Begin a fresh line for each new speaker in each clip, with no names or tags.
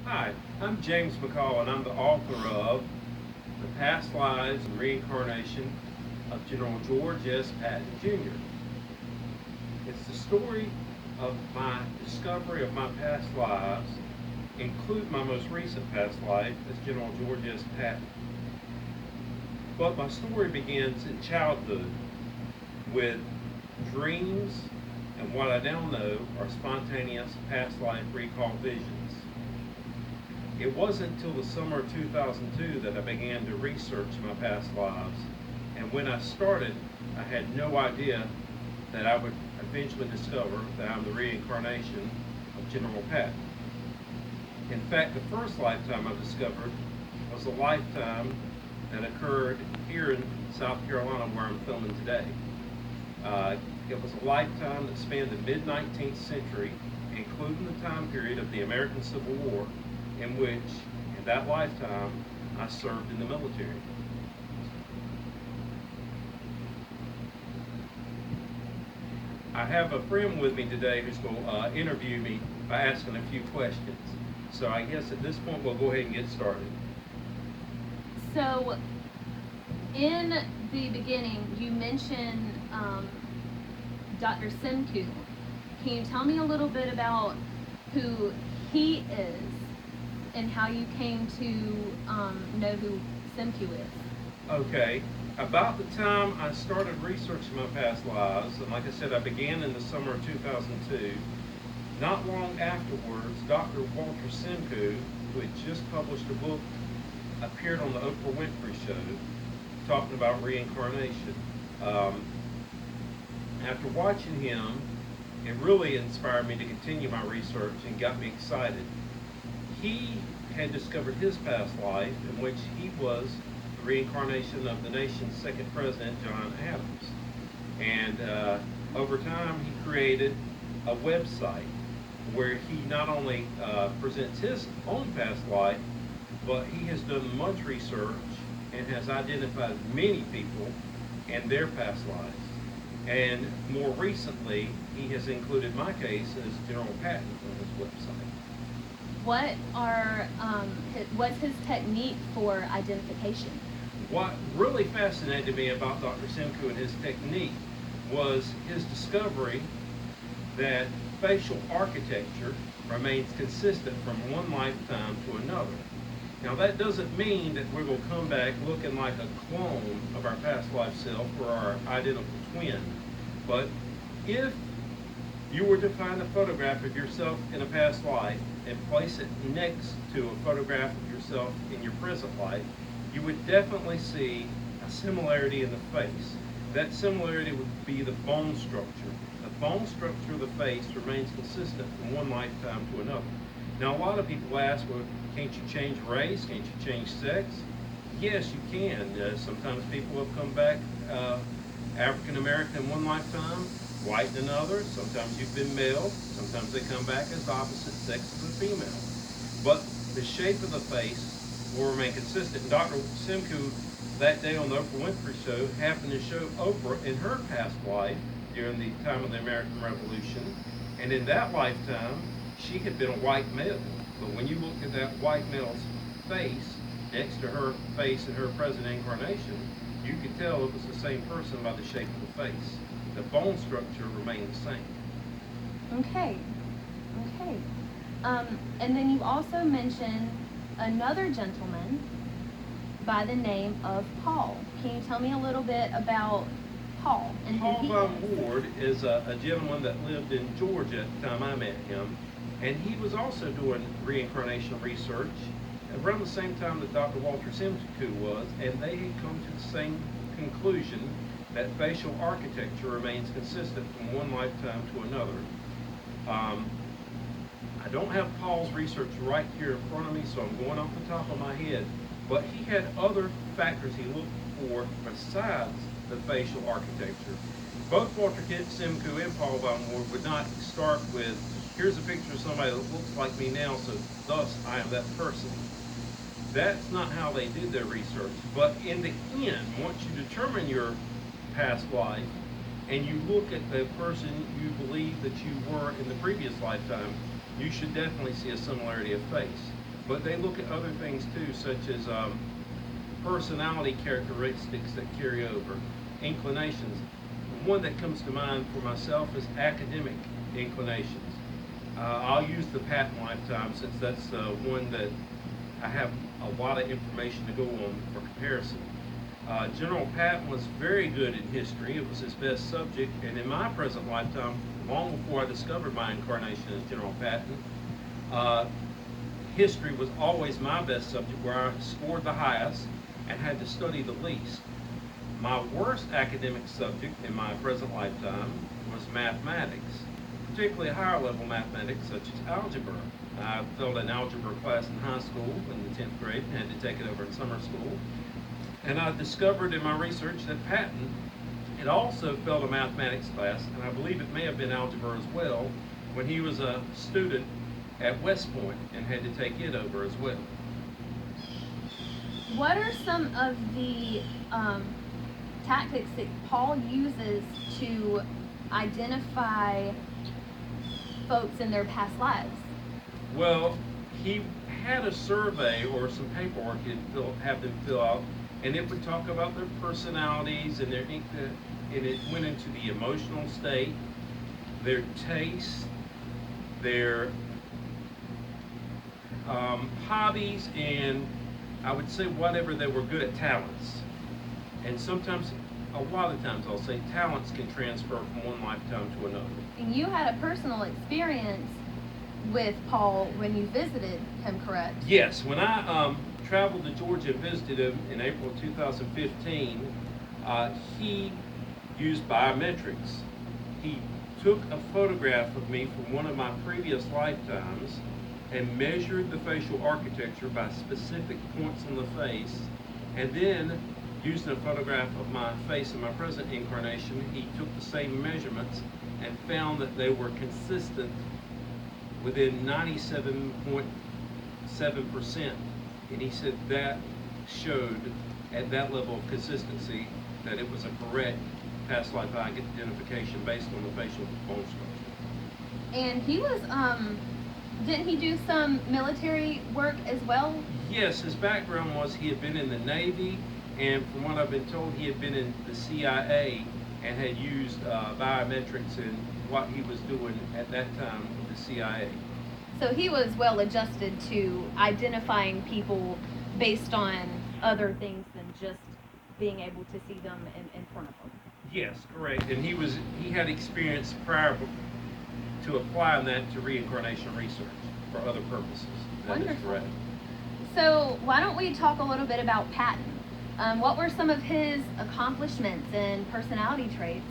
Hi, I'm James McColl, and I'm the author of The Past Lives and Reincarnation of General George S. Patton Jr. It's the story of my discovery of my past lives, include my most recent past life as General George S. Patton. But my story begins in childhood with dreams and what I now know are spontaneous past life recall visions. It wasn't until the summer of 2002 that I began to research my past lives, and when I started, I had no idea that I would eventually discover that I'm the reincarnation of General Patton. In fact, the first lifetime I discovered was a lifetime that occurred here in South Carolina where I'm filming today. It was a lifetime that spanned the mid-19th century, including the time period of the American Civil War, in which, in that lifetime, I served in the military. I have a friend with me today who's going to interview me by asking a few questions. So I guess at this point we'll go ahead and get started.
So, in the beginning, you mentioned Dr. Simku. Can you tell me a little bit about who he is and how you came to know who Simku is?
Okay, about the time I started researching my past lives, and like I said, I began in the summer of 2002, not long afterwards, Dr. Walter Simku, who had just published a book, appeared on the Oprah Winfrey Show talking about reincarnation. After watching him, it really inspired me to continue my research and got me excited. He had discovered his past life in which he was the reincarnation of the nation's second president, John Adams. And over time, he created a website where he not only presents his own past life, but he has done much research and has identified many people and their past lives. And more recently, he has included my case as General Patton on his website.
What's his technique for identification?
What really fascinated me about Dr. Simku and his technique was his discovery that facial architecture remains consistent from one lifetime to another. Now that doesn't mean that we're going to come back looking like a clone of our past life self or our identical twin. But if you were to find a photograph of yourself in a past life and place it next to a photograph of yourself in your present life, you would definitely see a similarity in the face. That similarity would be the bone structure. The bone structure of the face remains consistent from one lifetime to another. Now, a lot of people ask, well, can't you change race? Can't you change sex? Yes, you can. Sometimes people have come back African American in one lifetime, white in another. Sometimes you've been male. Sometimes they come back as the opposite sex of the female. But the shape of the face will remain consistent. And Dr. Simku, that day on the Oprah Winfrey Show, happened to show Oprah in her past life during the time of the American Revolution. And in that lifetime, she had been a white male. But when you looked at that white male's face next to her face in her present incarnation, you could tell it was the same person by the shape of the face. The bone structure remained the same.
Okay. And then you also mentioned another gentleman by the name of Paul. Can you tell me a little bit about Paul and
Paul
who he
Von
is?
Ward is a gentleman that lived in Georgia at the time I met him, and he was also doing reincarnation research around the same time that Dr. Walter Simku was, and they had come to the same conclusion that facial architecture remains consistent from one lifetime to another. I don't have Paul's research right here in front of me, so I'm going off the top of my head, but he had other factors he looked for besides the facial architecture. Both Walter Simku and Paul Von Ward would not start with, here's a picture of somebody that looks like me now, so thus I am that person. That's not how they did their research. But in the end, once you determine your past life and you look at the person you believe that you were in the previous lifetime, you should definitely see a similarity of face. But they look at other things too, such as personality characteristics that carry over, inclinations. One that comes to mind for myself is academic inclinations. I'll use the Patton lifetime since that's one that I have a lot of information to go on for comparison. General Patton was very good in history. It was his best subject, and in my present lifetime, long before I discovered my incarnation as General Patton, history was always my best subject, where I scored the highest and had to study the least. My worst academic subject in my present lifetime was mathematics, particularly higher level mathematics such as algebra. I failed an algebra class in high school in the 10th grade and had to take it over in summer school. And I discovered in my research that Patton had also failed a mathematics class, and I believe it may have been algebra as well, when he was a student at West Point and had to take it over as well.
What are some of the tactics that Paul uses to identify folks in their past lives?
Well, he had a survey or some paperwork he'd have them fill out, and it would talk about their personalities and and it went into the emotional state, their taste, their hobbies, and I would say whatever they were good at talents. And sometimes, a lot of times, I'll say talents can transfer from one lifetime to another.
And you had a personal experience with Paul when you visited him, correct?
Yes, when I traveled to Georgia and visited him in April 2015, he used biometrics. He took a photograph of me from one of my previous lifetimes and measured the facial architecture by specific points on the face, and then using a photograph of my face in my present incarnation, he took the same measurements and found that they were consistent within 97.7%. And he said that showed at that level of consistency that it was a correct past life identification based on the facial bone structure.
And he was, didn't he do some military work as well?
Yes, his background was he had been in the Navy, and from what I've been told, he had been in the CIA and had used biometrics in what he was doing at that time with the CIA.
So he was well adjusted to identifying people based on other things than just being able to see them in front of them.
Yes, correct. And he had experience prior to applying that to reincarnation research for other purposes. That
Wonderful.
is correct.
So why don't we talk a little bit about Patton? What were some of his accomplishments and personality traits?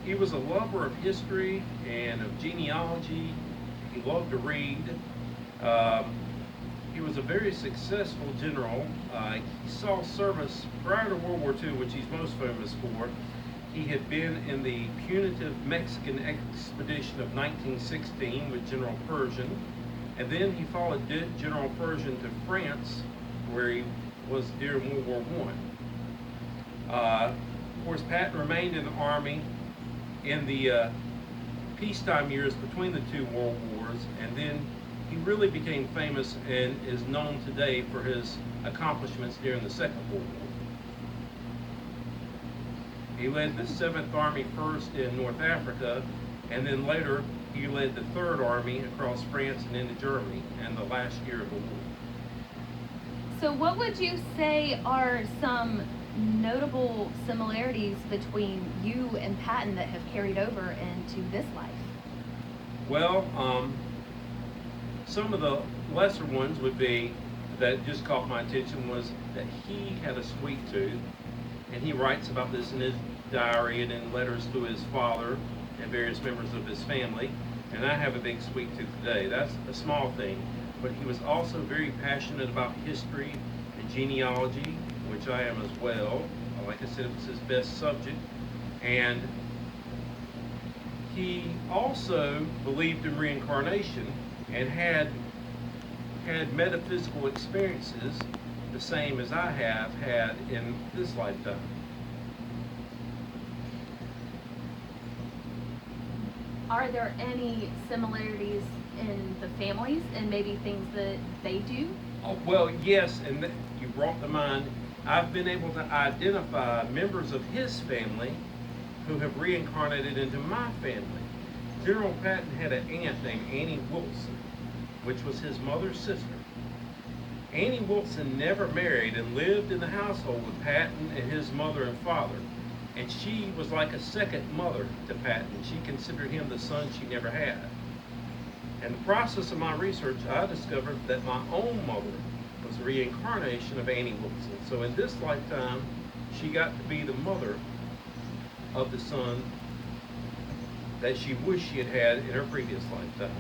He was a lover of history and of genealogy. He loved to read. He was a very successful general. He saw service prior to World War II, which he's most famous for. He had been in the punitive Mexican expedition of 1916 with General Pershing, and then he followed General Pershing to France, where he was during World War I. Of course, Patton remained in the Army in the peacetime years between the two world wars, and then he really became famous and is known today for his accomplishments during the Second World War. He led the 7th Army first in North Africa, and then later he led the 3rd Army across France and into Germany in the last year of the war.
So what would you say are some notable similarities between you and Patton that have carried over into this life?
Well, some of the lesser ones would be that just caught my attention was that he had a sweet tooth, and he writes about this in his diary and in letters to his father and various members of his family. And I have a big sweet tooth today. That's a small thing, but he was also very passionate about history and genealogy, which I am as well. Like I said, it was his best subject. And he also believed in reincarnation and had metaphysical experiences the same as I have had in this lifetime.
are there any similarities in the families and maybe things that they do?
Oh, well, yes, and you brought to mind, I've been able to identify members of his family who have reincarnated into my family. General Patton had an aunt named Annie Wilson, which was his mother's sister. Annie Wilson never married and lived in the household with Patton and his mother and father. And she was like a second mother to Patton. She considered him the son she never had. In the process of my research, I discovered that my own mother was a reincarnation of Annie Wilson. So in this lifetime, she got to be the mother of the son that she wished she had had in her previous lifetime.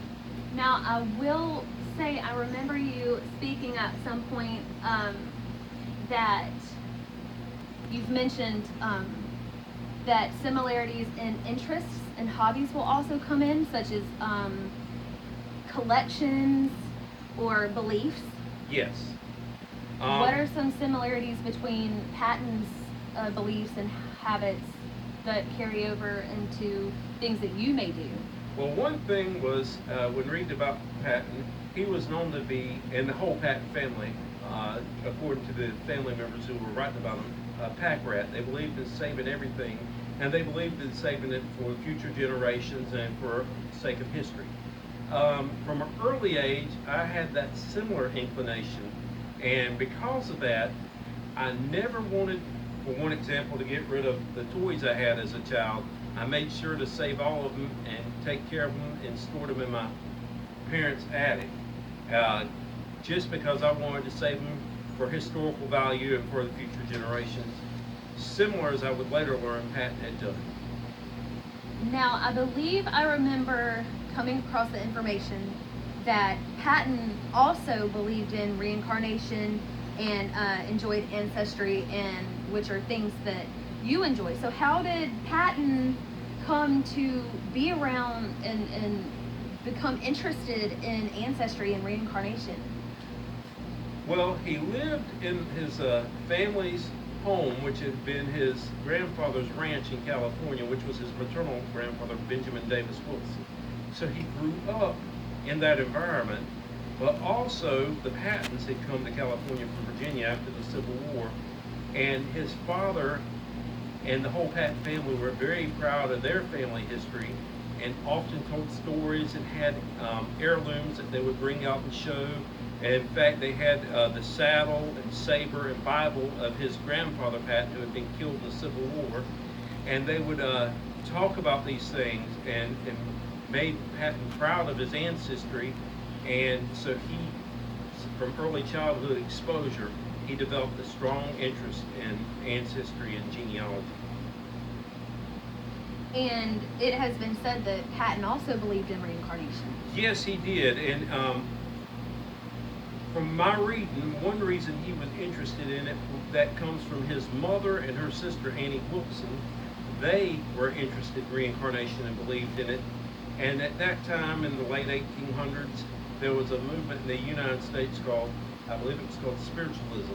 Now, I will say, I remember you speaking at some point that you've mentioned that similarities in interests and hobbies will also come in, such as collections or beliefs.
Yes.
What are some similarities between Patton's beliefs and habits that carry over into things that you may do?
Well, one thing was, when reading about Patton, he was known to be, and the whole Patton family, according to the family members who were writing about him, a pack rat. They believed in saving everything, and they believed in saving it for future generations and for the sake of history. From an early age, I had that similar inclination, and because of that, I never wanted, for one example, to get rid of the toys I had as a child. I made sure to save all of them and take care of them and store them in my parents' attic, just because I wanted to save them for historical value and for the future generations, similar as I would later learn Patton had done.
Now, I believe I remember coming across the information that Patton also believed in reincarnation and enjoyed ancestry, and which are things that you enjoy. So how did Patton come to be around and become interested in ancestry and reincarnation?
Well, he lived in his family's home, which had been his grandfather's ranch in California, which was his maternal grandfather, Benjamin Davis Wilson. So he grew up in that environment, but also the Pattons had come to California from Virginia after the Civil War, and his father and the whole Patton family were very proud of their family history and often told stories and had heirlooms that they would bring out and show. And in fact, they had the saddle and saber and Bible of his grandfather Patton, who had been killed in the Civil War. And they would talk about these things and made Patton proud of his ancestry. And so he, from early childhood exposure, he developed a strong interest in ancestry and genealogy.
And it has been said that Patton also believed in reincarnation.
Yes, he did. And from my reading, one reason he was interested in it, that comes from his mother and her sister, Annie Wilson. They were interested in reincarnation and believed in it. And at that time, in the late 1800s, there was a movement in the United States called, I believe it was called spiritualism.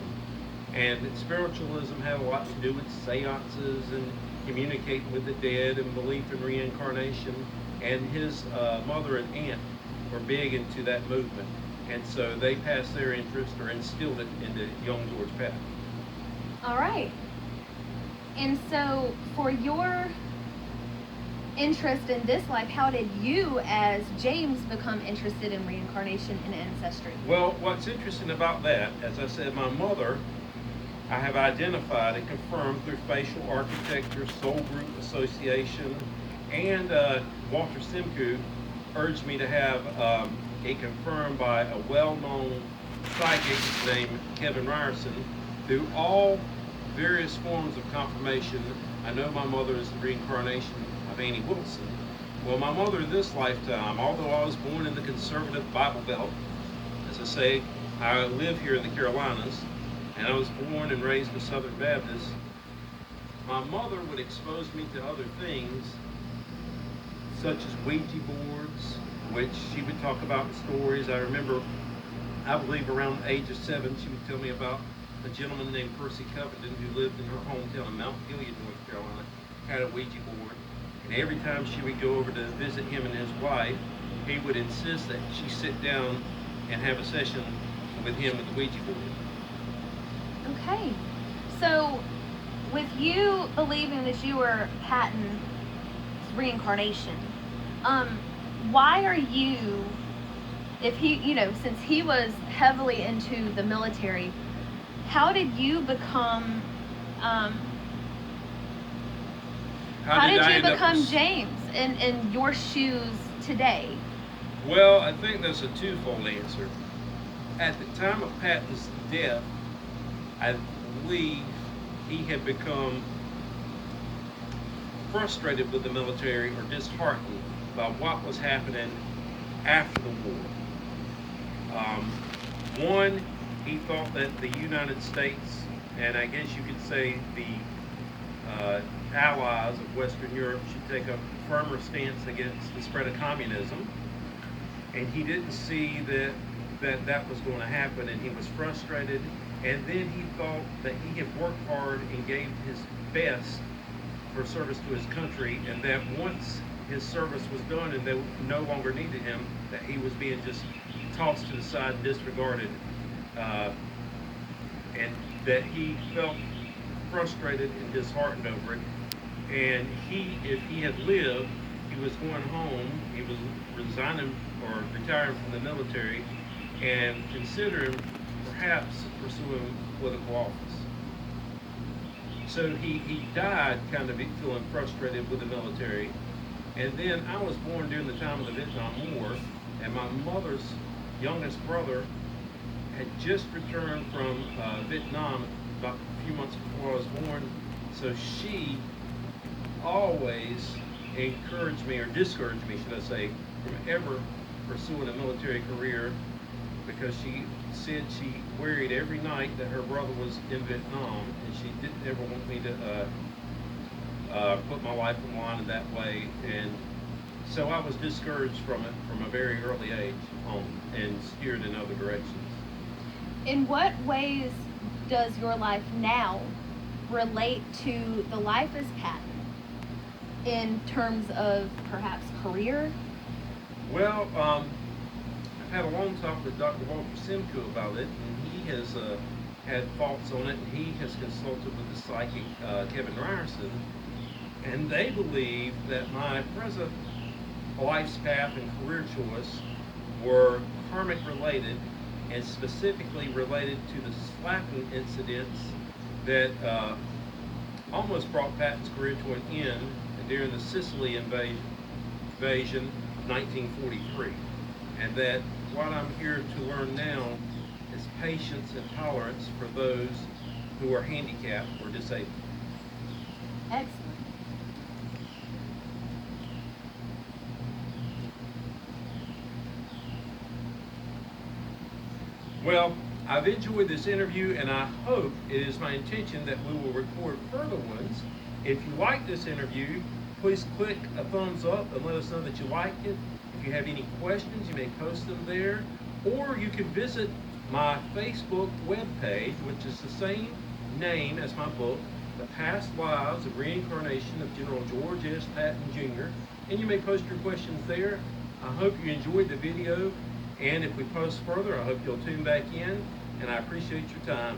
And spiritualism had a lot to do with seances and communicating with the dead and belief in reincarnation. And his mother and aunt were big into that movement. And so they passed their interest or instilled it into young George Patton.
All right. And so for your interest in this life, how did you as James become interested in reincarnation and ancestry?
Well, what's interesting about that, as I said, my mother, I have identified and confirmed through facial architecture, soul group association, and Walter Simcoe urged me to have it confirmed by a well-known psychic named Kevin Ryerson. Through all various forms of confirmation, I know my mother is the reincarnation of Annie Wilson. Well, my mother this lifetime, although I was born in the conservative Bible Belt, as I say, I live here in the Carolinas, and I was born and raised a Southern Baptist, my mother would expose me to other things, such as Ouija boards, which she would talk about in stories. I remember, I believe around the age of 7, she would tell me about a gentleman named Percy Covington who lived in her hometown of Mount Gilead, North Carolina, had a Ouija board. And every time she would go over to visit him and his wife, he would insist that she sit down and have a session with him with the Ouija board.
Okay. So, with you believing that you were Patton's reincarnation, why are you, if he, since he was heavily into the military, how did you become, how did you become James in your shoes today?
Well, I think there's a twofold answer. At the time of Patton's death, I believe he had become frustrated with the military or disheartened by what was happening after the war. One, he thought that the United States, and I guess you could say the allies of Western Europe, should take a firmer stance against the spread of communism. And he didn't see that was going to happen, and he was frustrated. And then he thought that he had worked hard and gave his best for service to his country, and that once his service was done and they no longer needed him, that he was being just tossed to the side and disregarded, and that he felt frustrated and disheartened over it. And if he had lived, he was going home, he was resigning or retiring from the military and considering perhaps pursuing political office. So he died kind of feeling frustrated with the military. And then I was born during the time of the Vietnam War, and my mother's youngest brother had just returned from Vietnam about a few months before I was born. So she always encouraged me, or discouraged me, should I say, from ever pursuing a military career, because she said she worried every night that her brother was in Vietnam, and she didn't ever want me to put my life on the line in that way. And so I was discouraged from it from a very early age on, and steered in other directions.
In what ways does your life now relate to the life as Patton, in terms of perhaps career?
Well, I've had a long talk with Dr. Walter Simcoe about it, and he has had thoughts on it, and he has consulted with the psychic Kevin Ryerson, and they believe that my present life's path and career choice were karmic related, and specifically related to the slapping incidents that almost brought Patton's career to an end during the Sicily invasion of 1943. And that what I'm here to learn now is patience and tolerance for those who are handicapped or disabled.
Excellent.
Well, I've enjoyed this interview, and I hope it is my intention that we will record further ones. If you like this interview, please click a thumbs up and let us know that you liked it. If you have any questions, you may post them there, or you can visit my Facebook webpage, which is the same name as my book, The Past Lives of Reincarnation of General George S. Patton Jr., and you may post your questions there. I hope you enjoyed the video, and if we post further, I hope you'll tune back in, and I appreciate your time.